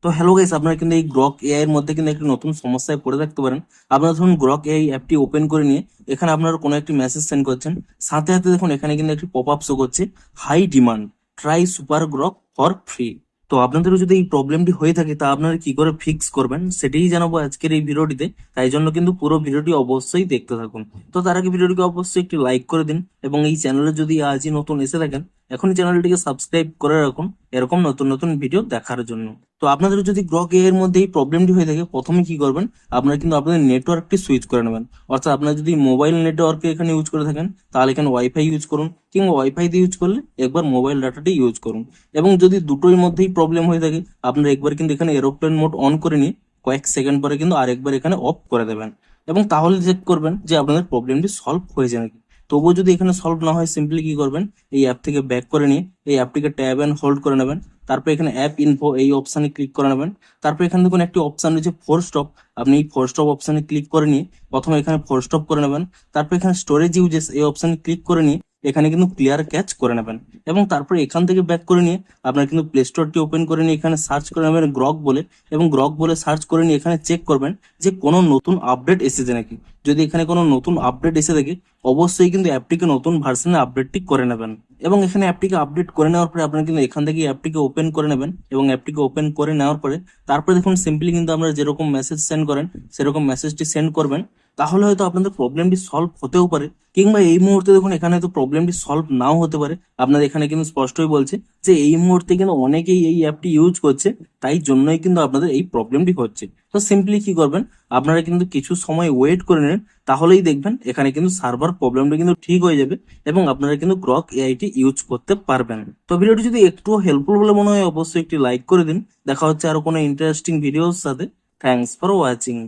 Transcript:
তো hello guys, আপনারা কিন্তু এই গ্রক এআই এর মধ্যে কিন্তু একটি নতুন সমস্যায় পড়ে থাকতে পারেন। আপনারা ধরুন গ্রক এআই অ্যাপটি ওপেন করে নিয়ে এখানে আপনারা কোনো একটি মেসেজ সেন্ড করছেন, সাথে সাথে দেখুন এখানে কিন্তু একটি পপ আপ শো করছে, high demand, try super Grok for free. তো আপনাদের যদি এই প্রবলেমটি হয়ে থাকে তা আপনারা কি করে ফিক্স করবেন সেটাই জানাবো আজকের এই ভিডিওটিতে। তাই জন্য কিন্তু পুরো ভিডিওটি অবশ্যই দেখতে থাকুন। তো তার আগে ভিডিওটিকে অবশ্যই একটি লাইক করে দিন এবং এই চ্যানেলে যদি আজই নতুন এসে থাকেন এখনই চ্যানেলটিকে সাবস্ক্রাইব করে রাখুন এরকম নতুন নতুন ভিডিও দেখার জন্য। তো আপনাদের যদি গ্রক এ এর মধ্যে এই প্রবলেমটি হয়ে থাকে, প্রথমে কি করবেন, আপনারা কিন্তু আপনাদের নেটওয়ার্কটি সুইচ করে নেবেন। অর্থাৎ আপনারা যদি মোবাইল নেটওয়ার্কে এখানে ইউজ করে থাকেন তাহলে এখানে ওয়াইফাই ইউজ করুন, কিংবা ওয়াইফাই দিয়ে ইউজ করলে একবার মোবাইল ডাটাটি ইউজ করুন। এবং যদি দুটোর মধ্যেই প্রবলেম হয়ে থাকে আপনারা একবার কিন্তু এখানে এরোপ্লেন মোড অন করে নিয়ে কয়েক সেকেন্ড পরে কিন্তু আরেকবার এখানে অফ করে দেবেন। এবং তাহলে চেক করবেন যে আপনাদের প্রবলেমটি সলভ হয়েছে নাকি। তবুও যদি এখানে সলভ না হয়, সিম্পলি কি করবেন, এই অ্যাপ থেকে ব্যাক করে নিয়ে এই অ্যাপটিকে ট্যাব এন্ড হোল্ড করে নেবেন। তারপর এখানে অ্যাপ ইনফো এই অপশানে ক্লিক করে নেবেন। তারপর এখানে দেখুন একটি অপশান রয়েছে ফোর স্টপ, আপনি এই ফোর স্টপ অপশানে ক্লিক করে নিয়ে প্রথমে এখানে ফোর স্টপ করে নেবেন। তারপর এখানে স্টোরেজ ইউজেস এই অপশানে ক্লিক করে নিয়ে এখানে কিন্তু ক্লিয়ার ক্যাচ করে নেবেন। এবং তারপরে এখান থেকে ব্যাক করে নিয়ে আপনার কিন্তু প্লে স্টোরটি ওপেন করে নিয়ে এখানে সার্চ করে নেবেন গ্রক বলে, এবং গ্রক বলে সার্চ করে নিয়ে এখানে চেক করবেন যে কোনো নতুন আপডেট এসেছে নাকি। যদি এখানে কোনো নতুন আপডেট এসে থাকে অবশ্যই কিন্তু অ্যাপটিকে নতুন ভার্সনে আপডেটটি করে নেবেন। এবং এখানে অ্যাপটিকে আপডেট করে নেওয়ার পরে আপনারা কিন্তু এখান থেকে অ্যাপটিকে ওপেন করে নেবেন। এবং অ্যাপটিকে ওপেন করে নেওয়ার পরে তারপরে দেখুন সিম্পলি কিন্তু আপনারা যেরকম মেসেজ সেন্ড করেন সেরকম মেসেজটি সেন্ড করবেন। তাহলে হয়তো আপনাদের প্রবলেমটি সলভ হতেও পারে, কিংবা এই মুহূর্তে দেখুন এখানে হয়তো প্রবলেমটি সলভ নাও হতে পারে। আপনাদের এখানে কিন্তু স্পষ্টই বলছে যে এই মুহূর্তে কিন্তু অনেকেই এই অ্যাপটি ইউজ করছে, তাই জন্যই কিন্তু আপনাদের এই প্রবলেমটি হচ্ছে। তো সিম্পলি কি করবেন, আপনারা কিন্তু কিছু সময় ওয়েট করে নেন, তাহলেই দেখবেন এখানে কিন্তু সার্ভার প্রবলেমটা কিন্তু ঠিক হয়ে যাবে এবং আপনারা কিন্তু গ্রক এআইটি ইউজ করতে পারবেন। তো ভিডিওটি যদি একটু হেল্পফুল বলে মনে হয় অবশ্যই একটি লাইক করে দিন। দেখা হচ্ছে আরো কোনো ইন্টারেস্টিং ভিডিওর সাথে। Thanks for watching.